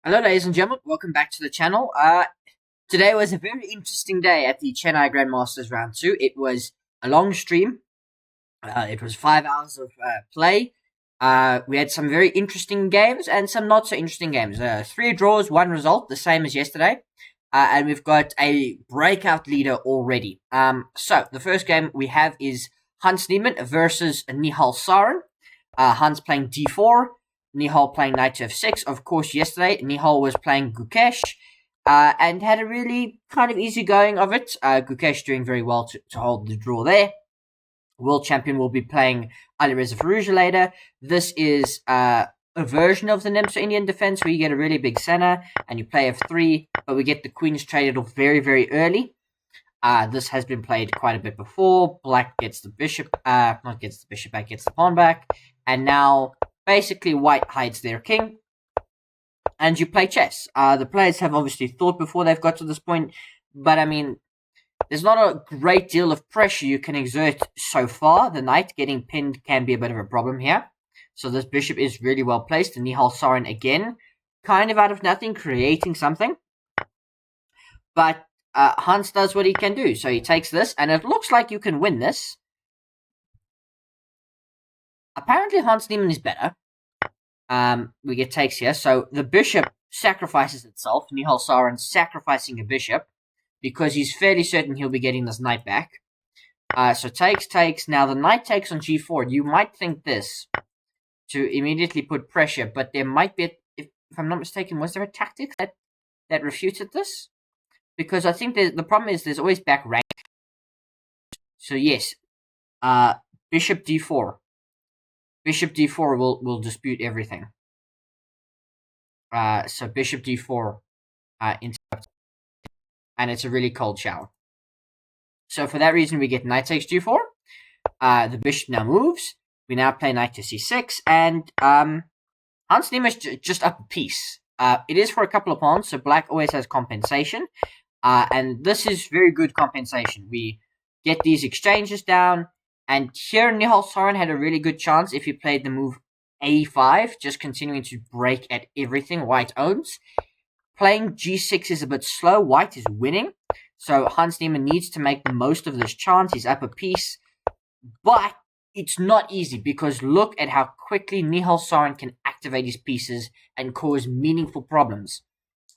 Hello, ladies and gentlemen. Welcome back to the channel. Today was a very interesting day at the Chennai Grand Masters Round 2. It was a long stream. It was 5 hours of play. We had some very interesting games and some not so interesting games. 3 draws, 1 result, the same as yesterday. And we've got a breakout leader already. So, the first game we have is Hans Niemann versus Nihal Sarin. Hans playing d4. Nihal playing knight to f6. Of course, yesterday, Nihal was playing Gukesh and had a really kind of easy going of it. Gukesh doing very well to hold the draw there. World Champion will be playing Alireza Firouzja later. This is a version of the Nemso Indian defense where you get a really big center and you play f3, but we get the queens traded off very, very early. This has been played quite a bit before. Black gets the bishop, not gets the bishop back, gets the pawn back. And now basically, white hides their king, and you play chess. The players have obviously thought before they've got to this point, but I mean, there's not a great deal of pressure you can exert so far. The knight getting pinned can be a bit of a problem here. So this bishop is really well placed, and Nihal Sarin again, kind of out of nothing, creating something. But Hans does what he can do. So he takes this, and it looks like you can win this. Apparently, Hans Niemann is better. We get takes here. So the bishop sacrifices itself. Nihal Sarin sacrificing a bishop because he's fairly certain he'll be getting this knight back. So takes. Now the knight takes on g4. You might think this to immediately put pressure, but there might be, if I'm not mistaken, was there a tactic that refuted this? Because I think the problem is there's always back rank. So yes, bishop d4. Bishop d4 will dispute everything. So bishop d4 interrupt. And it's a really cold shower. So for that reason, we get knight takes g4. The bishop now moves. We now play knight to c6. And Hans Niemann is just up a piece. It is for a couple of pawns, so black always has compensation. And this is very good compensation. We get these exchanges down. And here, Nihal Sarin had a really good chance if he played the move a5, just continuing to break at everything white owns. Playing g6 is a bit slow. White is winning. So Hans Niemann needs to make the most of this chance. He's up a piece. But it's not easy because look at how quickly Nihal Sarin can activate his pieces and cause meaningful problems.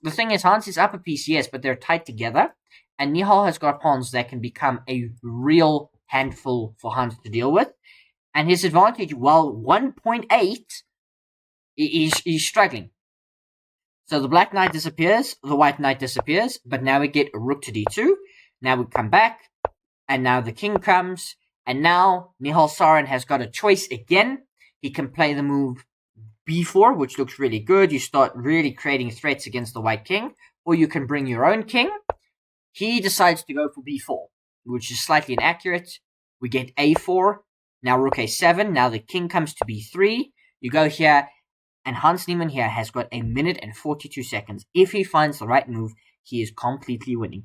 The thing is, Hans is up a piece, yes, but they're tied together. And Nihal has got pawns that can become a real handful for Hans to deal with, and his advantage, while 1.8, he's struggling. So the black knight disappears, the white knight disappears, but now we get a rook to d2. Now we come back, and now the king comes, and now Nihal Sarin has got a choice again. He can play the move b4, which looks really good. You start really creating threats against the white king, or you can bring your own king. He decides to go for b4, which is slightly inaccurate. We get a4, now rook a7, now the king comes to b3. You go here, and Hans Niemann here has got a minute and 42 seconds. If he finds the right move, he is completely winning.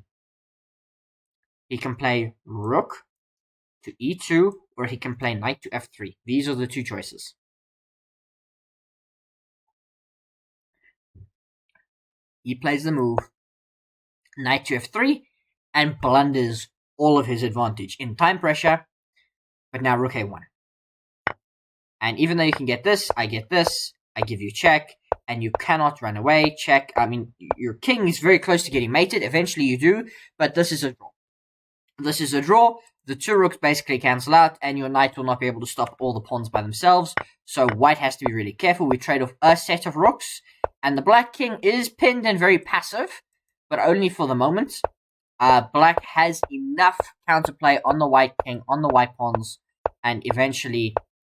He can play rook to e2, or he can play knight to f3. These are the two choices. He plays the move knight to f3, and blunders all of his advantage in time pressure, but now rook a1. And even though you can get this, I give you check, and you cannot run away. Check, I mean, your king is very close to getting mated. Eventually you do, but this is a draw. This is a draw. The two rooks basically cancel out, and your knight will not be able to stop all the pawns by themselves. So white has to be really careful. We trade off a set of rooks, and the black king is pinned and very passive, but only for the moment. Black has enough counterplay on the white king, on the white pawns, and eventually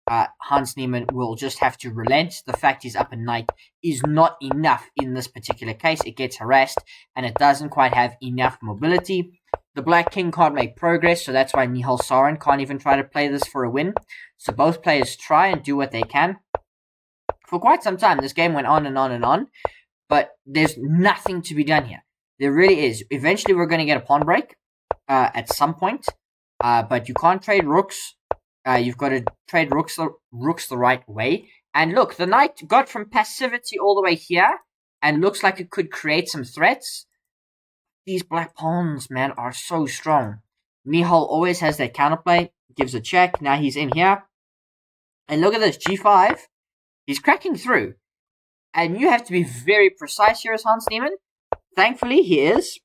Hans Niemann will just have to relent. The fact he's up a knight is not enough in this particular case. It gets harassed, and it doesn't quite have enough mobility. The black king can't make progress, so that's why Nihal Sarin can't even try to play this for a win. So both players try and do what they can. For quite some time, this game went on and on and on, but there's nothing to be done here. There really is. Eventually, we're going to get a pawn break at some point, but you can't trade rooks. You've got to trade rooks the right way. And look, the knight got from passivity all the way here and looks like it could create some threats. These black pawns, man, are so strong. Nihal always has that counterplay, gives a check, now he's in here. And look at this, g5, he's cracking through. And you have to be very precise here as Hans Niemann. Thankfully, he is.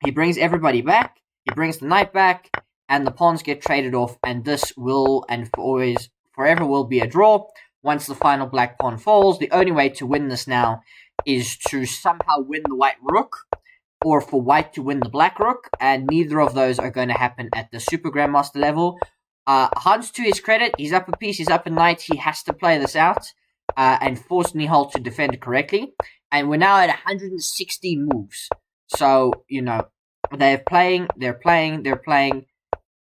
He brings everybody back, he brings the knight back, and the pawns get traded off, and this will, and forever will be a draw. Once the final black pawn falls, the only way to win this now is to somehow win the white rook, or for white to win the black rook, and neither of those are going to happen at the Super Grandmaster level. Hans, to his credit, he's up a piece, he's up a knight, he has to play this out, and force Nihal to defend correctly. And we're now at 160 moves. So, you know, they're playing,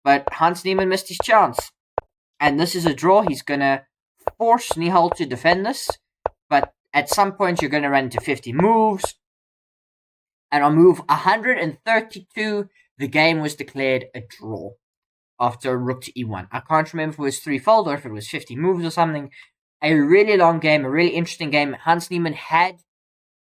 but Hans Niemann missed his chance. And this is a draw. He's going to force Nihal to defend this, but at some point you're going to run into 50 moves. And on move 132, the game was declared a draw after rook to e1. I can't remember if it was threefold or if it was 50 moves or something. A really long game, a really interesting game. Hans Niemann had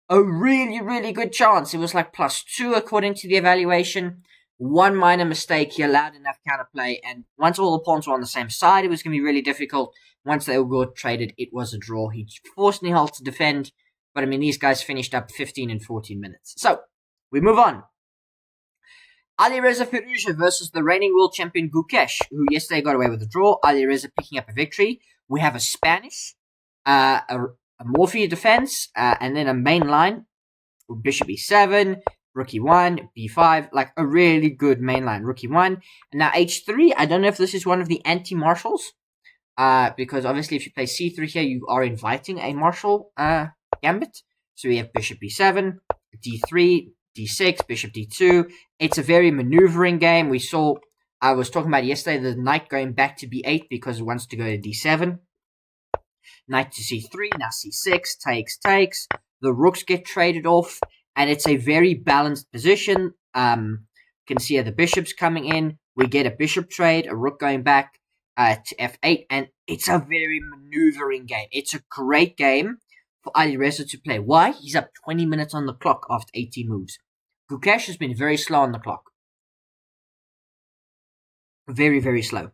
a really, really good chance. It was like +2 according to the evaluation. One minor mistake, he allowed enough counterplay, and once all the pawns were on the same side, it was going to be really difficult. Once they all got traded, it was a draw. He forced Nihal to defend, but I mean, these guys finished up 15 and 14 minutes. So, we move on. Alireza Firouzja versus the reigning world champion Gukesh, who yesterday got away with a draw. Alireza picking up a victory. We have a Spanish, a Morphe defense, and then a main line. Bishop e7, rook e1, b5, like a really good main line. Rook e1, and now h3. I don't know if this is one of the anti-marshals, because obviously if you play c3 here, you are inviting a marshal gambit. So we have bishop e7, d3, d6, bishop d2. It's a very maneuvering game. We saw, I was talking about yesterday, the knight going back to b8 because it wants to go to d7. Knight to c3, now c6, takes. The rooks get traded off, and it's a very balanced position. You can see the bishop's coming in. We get a bishop trade, a rook going back to f8, and it's a very maneuvering game. It's a great game for Alireza to play. Why? He's up 20 minutes on the clock after 18 moves. Gukesh has been very slow on the clock. Very, very slow.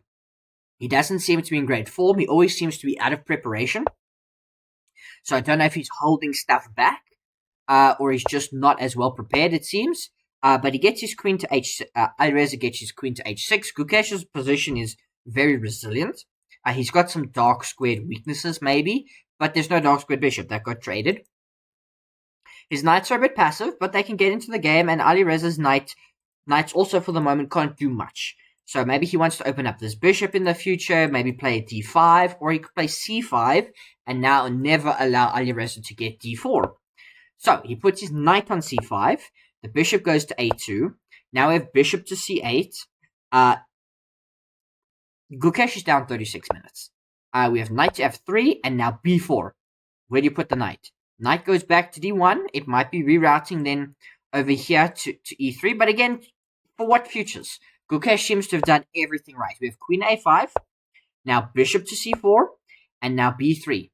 He doesn't seem to be in great form. He always seems to be out of preparation. So I don't know if he's holding stuff back, or he's just not as well prepared, it seems. But he gets his queen to Alireza gets his queen to h6. Gukesh's position is very resilient. He's got some dark squared weaknesses, maybe, but there's no dark squared bishop that got traded. His knights are a bit passive, but they can get into the game, and Alireza's knights also for the moment can't do much. So maybe he wants to open up this bishop in the future, maybe play d5, or he could play c5, and now never allow Alireza to get d4. So he puts his knight on c5, the bishop goes to a2, now we have bishop to c8, Gukesh is down 36 minutes. We have knight to f3, and now b4. Where do you put the knight? Knight goes back to d1, it might be rerouting then over here to e3, but again, for what futures? Gukesh seems to have done everything right. We have queen a5, now bishop to c4, and now b3.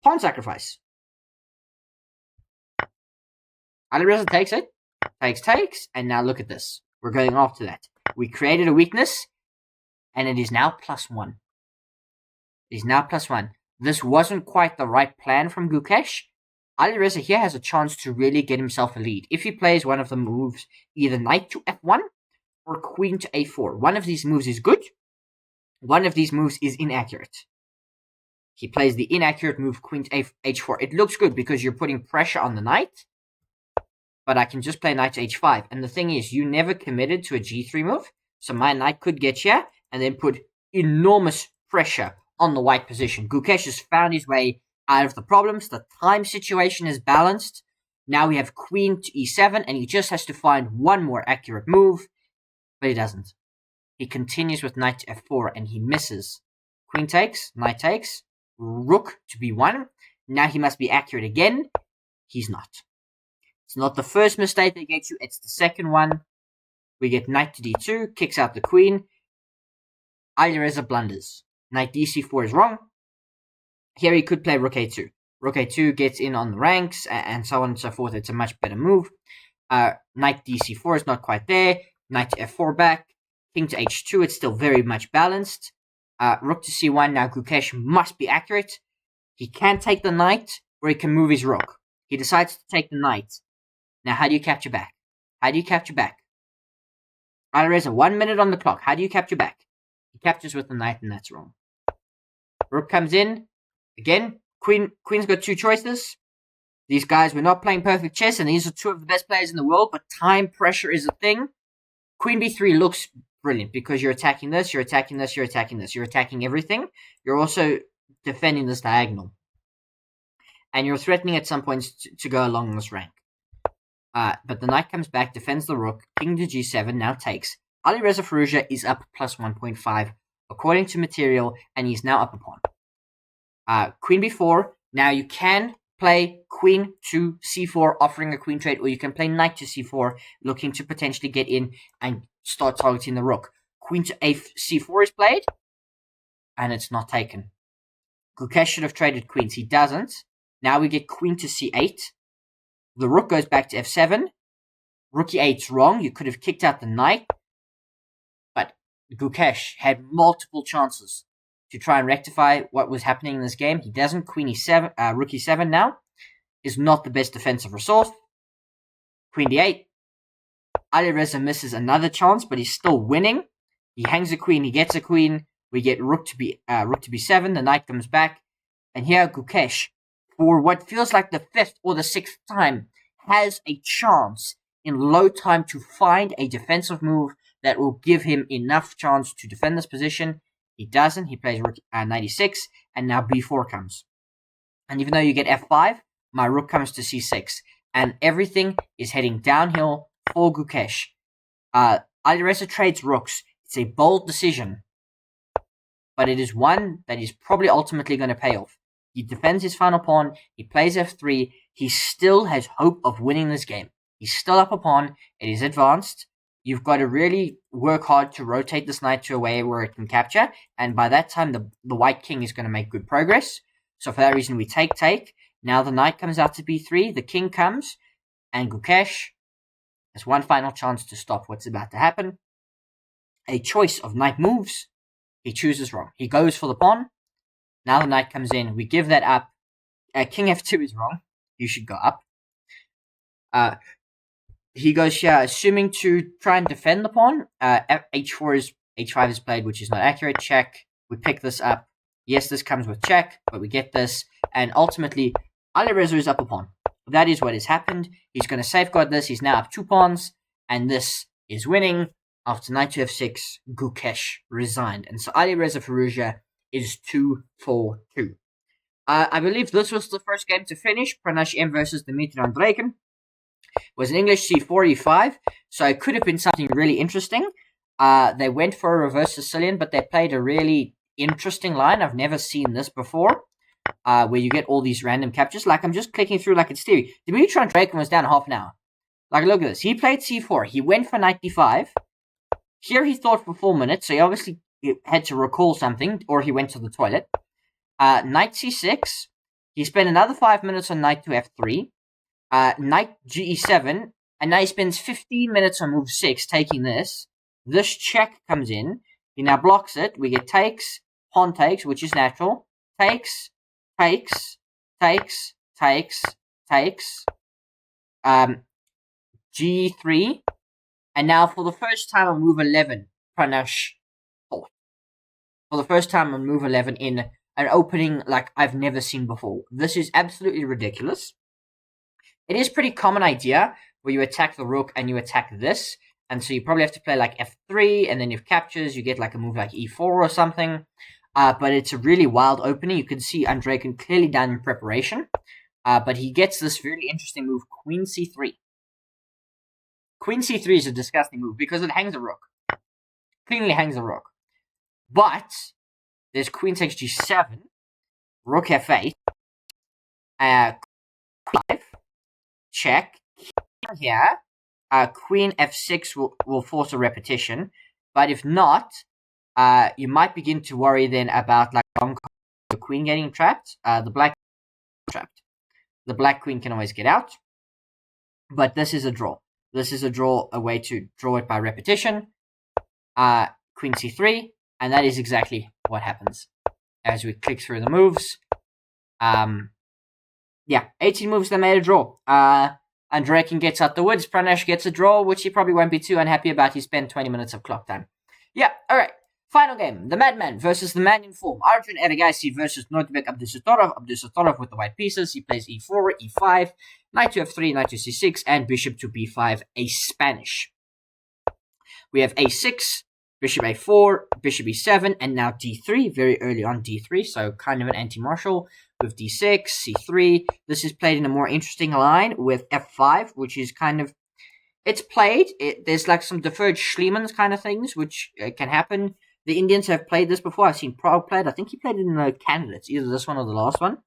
Pawn sacrifice. Alireza takes it, takes, and now look at this. We're going after that. We created a weakness, and it is now +1. It is now +1. This wasn't quite the right plan from Gukesh. Alireza here has a chance to really get himself a lead. If he plays one of the moves, either knight to f1 or queen to a4. One of these moves is good. One of these moves is inaccurate. He plays the inaccurate move, queen to h4. It looks good because you're putting pressure on the knight. But I can just play knight to h5. And the thing is, you never committed to a g3 move. So my knight could get here and then put enormous pressure on the white position. Gukesh has found his way out of the problems. The time situation is balanced. Now we have queen to e7, and he just has to find one more accurate move, but he doesn't. He continues with knight to f4, and he misses. Queen takes, knight takes, rook to b1. Now he must be accurate again. He's not. It's not the first mistake they get you, it's the second one. We get knight to d2, kicks out the queen. Alireza blunders. Knight dc4 is wrong. Here he could play rook a2. Rook a2 gets in on the ranks, and so on and so forth. It's a much better move. Knight dc4 is not quite there. Knight to f4 back. King to h2, it's still very much balanced. Rook to c1, now Gukesh must be accurate. He can take the knight, or he can move his rook. He decides to take the knight. Now, how do you capture back? How do you capture back? Alireza, 1 minute on the clock. How do you capture back? He captures with the knight, and that's wrong. Rook comes in. Again, Queen's got two choices. These guys were not playing perfect chess, and these are two of the best players in the world, but time pressure is a thing. Queen b3 looks brilliant because you're attacking this, you're attacking this, you're attacking this. You're attacking everything. You're also defending this diagonal. And you're threatening at some points to go along this rank. But the knight comes back, defends the rook. King to g7 now takes. Alireza Firouzja is up plus 1.5 according to material, and he's now up a pawn. Queen b4. Now you can play queen to c4, offering a queen trade, or you can play knight to c4, looking to potentially get in and start targeting the rook. Queen to c4 is played, and it's not taken. Gukesh should have traded queens. He doesn't. Now we get queen to c8. The rook goes back to f7. Rook e8's wrong. You could have kicked out the knight. But Gukesh had multiple chances to try and rectify what was happening in this game. He doesn't. Queen e7, rook e7 now is not the best defensive resource. Queen d8. Alireza misses another chance, but he's still winning. He hangs a queen. He gets a queen. We get rook to b7. The knight comes back, and here Gukesh, for what feels like the fifth or the sixth time, has a chance in low time to find a defensive move that will give him enough chance to defend this position. He doesn't. He plays rook 96, and now b4 comes. And even though you get f5, my rook comes to c6, and everything is heading downhill for Gukesh. Alireza trades rooks. It's a bold decision, but it is one that is probably ultimately going to pay off. He defends his final pawn. He plays f3. He still has hope of winning this game. He's still up a pawn. It is advanced. You've got to really work hard to rotate this knight to a way where it can capture. And by that time, the white king is going to make good progress. So for that reason, we take. Now the knight comes out to b3. The king comes. And Gukesh has one final chance to stop what's about to happen. A choice of knight moves. He chooses wrong. He goes for the pawn. Now the knight comes in. We give that up. King f2 is wrong. You should go up. He goes here, assuming to try and defend the pawn. H5 is played, which is not accurate. Check. We pick this up. Yes, this comes with check, but we get this. And ultimately, Alireza is up a pawn. That is what has happened. He's going to safeguard this. He's now up 2 pawns. And this is winning. After knight to f6, Gukesh resigned. And so Alireza Firouzja is 2-4-2. I believe this was the first game to finish. Pranesh M versus Dmitry Andreikin. Was an English c4, e5. So it could have been something really interesting. They went for a reverse Sicilian, but they played a really interesting line. I've never seen this before. Where you get all these random captures. Like, I'm just clicking through like it's theory. Dmitry Andreikin was down half an hour. Like, look at this. He played c4. He went for knight d5. Here he thought for 4 minutes, so he obviously had to recall something, or he went to the toilet. Knight c6. He spent another 5 minutes on knight to f3. Knight ge7. And now he spends 15 minutes on move 6, taking this. This check comes in. He now blocks it. We get takes, pawn takes, which is natural. Takes. G3. And now for the first time on move 11, Pranesh fought. For the first time on move 11 in an opening like I've never seen before. This is absolutely ridiculous. It is a pretty common idea where you attack the rook and you attack this. And so you probably have to play like f3, and then if captures, you get like a move like e4 or something. But it's a really wild opening. You can see Andreikin clearly down in preparation. But he gets this really interesting move, queen c3. Queen c3 is a disgusting move because it hangs a rook. Cleanly hangs a rook. But there's queen takes g7, rook f8, 5, check. Here, queen f6 will force a repetition. But if not, you might begin to worry then about like the queen getting trapped. The black trapped. The black queen can always get out, but this is a draw. This is a draw, a way to draw it by repetition. Queen c3, and that is exactly what happens as we click through the moves. Yeah, 18 moves that made a draw. Andreikin gets out the woods. Pranesh gets a draw, which he probably won't be too unhappy about. He spent 20 minutes of clock time. Yeah, alright. Final game. The Madman versus the man in form. Arjun Erigaisi versus Nodirbek Abdusattorov. Abdusattorov with the white pieces. He plays e4, e5, knight to f3, knight to c6, and bishop to b5, a Spanish. We have a6, bishop a4, bishop e7, and now d3, very early on d3, so kind of an anti-martial with d6, c3. This is played in a more interesting line with f5, which is kind of, it's played. There's like some deferred Schliemann's kind of things, which can happen. The Indians have played this before. I've seen Prague play it. I think he played it in the candidates, either this one or the last one.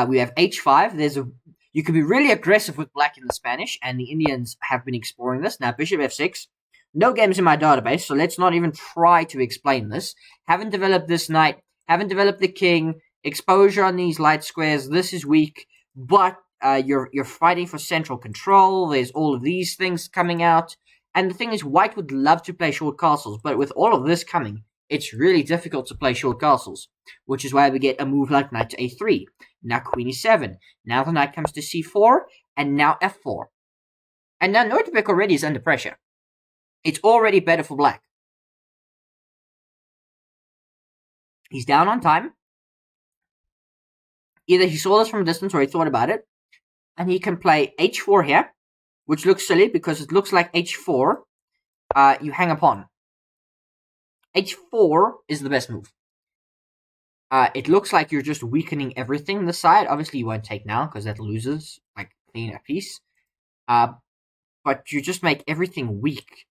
We have h5. You can be really aggressive with black in the Spanish, and the Indians have been exploring this. Now, bishop f6. No games in my database, so let's not even try to explain this. Haven't developed this knight. Haven't developed the king. Exposure on these light squares. This is weak, but you're fighting for central control. There's all of these things coming out. And the thing is, white would love to play short castles, but with all of this coming, it's really difficult to play short castles, which is why we get a move like knight to a3. Now queen e7. Now the knight comes to c4, and now f4. And now Nodirbek already is under pressure. It's already better for black. He's down on time. Either he saw this from a distance or he thought about it. And he can play h4 here, which looks silly because it looks like h4. You hang a pawn. h4 is the best move. It looks like you're just weakening everything this side. Obviously, you won't take now because that loses like clean a piece. But you just make everything weak.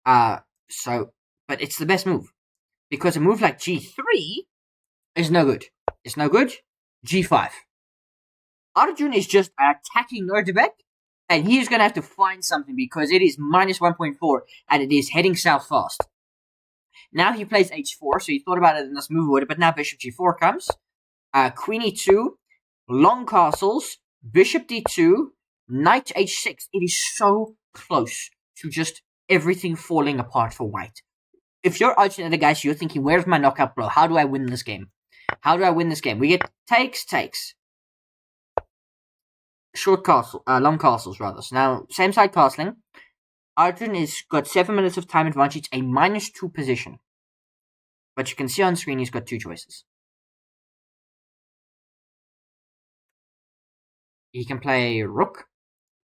But it's the best move. Because a move like g3 is no good. It's no good. g5. Arjun is just attacking Nodirbek, and he's going to have to find something because it is minus 1.4, and it is heading south fast. Now he plays h4, so he thought about it in this move order, but now bishop g4 comes. Queen e2, long castles, bishop d2, knight to h6. It is so close to just everything falling apart for white. If you're Arjun Erigaisi, you're thinking, where's my knockout blow? How do I win this game? How do I win this game? We get takes. Short castle, long castles rather. So now, same side castling. Arjun has got 7 minutes of time advantage, a -2 position. But you can see on screen he's got two choices. He can play rook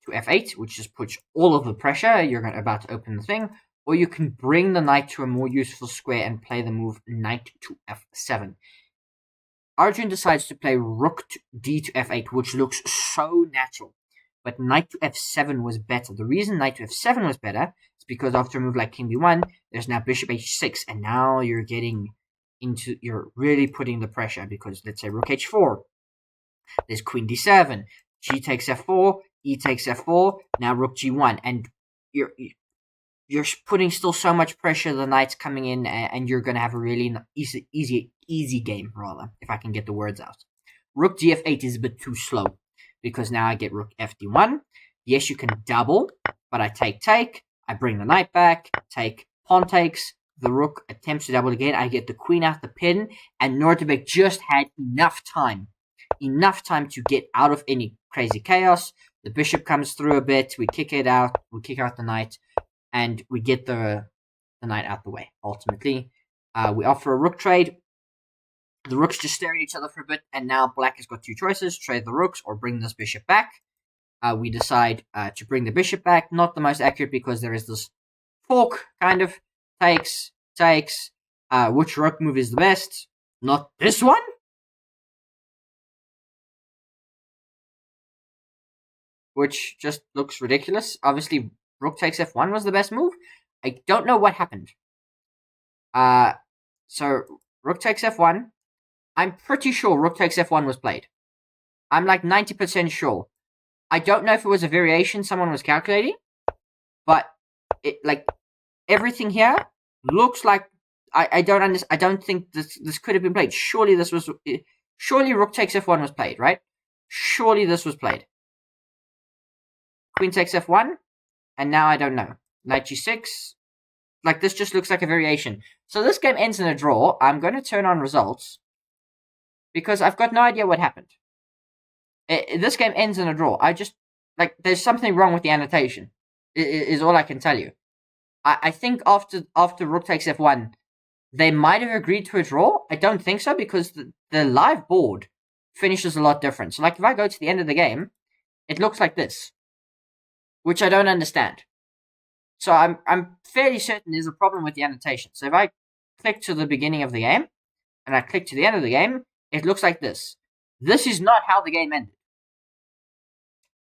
to f8, which just puts all of the pressure. You're about to open the thing. Or you can bring the knight to a more useful square and play the move knight to f7. Arjun decides to play rook to d to f8, which looks so natural. But knight to f7 was better. The reason knight to f7 was better is because after a move like king b1, there's now bishop h6, and now you're really putting the pressure, because let's say rook h4. There's queen d7, g takes f4, e takes f4, now rook g1, and you're putting still so much pressure. The knight's coming in, and you're going to have a really easy game, rather, if I can get the words out. Rook gf8 is a bit too slow, because now I get rook fd1. Yes, you can double, but I take. I bring the knight back, take, pawn takes. The rook attempts to double again. I get the queen out the pin, and Nodirbek just had enough time to get out of any crazy chaos. The bishop comes through a bit. We kick it out. We kick out the knight, and we get the knight out the way. Ultimately, we offer a rook trade. The rooks just stare at each other for a bit, and now black has got two choices: trade the rooks or bring this bishop back. We decide to bring the bishop back. Not the most accurate, because there is this fork, kind of. Takes. Which rook move is the best? Not this one? Which just looks ridiculous. Obviously, rook takes f1 was the best move. I don't know what happened. So, rook takes f1. I'm pretty sure rook takes f1 was played. I'm like 90% sure. I don't know if it was a variation someone was calculating, but everything here looks like I don't think this could have been played. Surely rook takes f1 was played, right? Surely this was played. Queen takes f1, and now I don't know. Knight g6. Like, this just looks like a variation. So this game ends in a draw. I'm going to turn on results, because I've got no idea what happened. This game ends in a draw. There's something wrong with the annotation, is all I can tell you. I think after rook takes f1, they might have agreed to a draw. I don't think so, because the live board finishes a lot different. So, like, if I go to the end of the game, it looks like this, which I don't understand. So I'm fairly certain there's a problem with the annotation. So if I click to the beginning of the game, and I click to the end of the game, it looks like this. This is not how the game ended.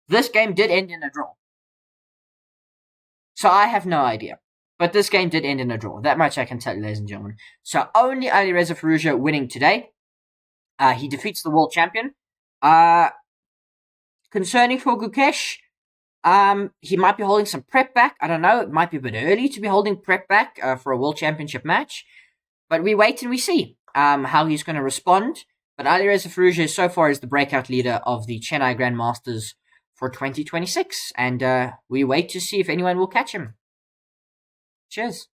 This game did end in a draw. So I have no idea. But this game did end in a draw. That much I can tell you, ladies and gentlemen. So only Alireza Firouzja winning today. He defeats the world champion. Concerning for Gukesh, he might be holding some prep back. I don't know. It might be a bit early to be holding prep back for a world championship match. But we wait and we see how he's going to respond. But Alireza Firouzja so far is the breakout leader of the Chennai Grand Masters for 2026. And we wait to see if anyone will catch him. Cheers.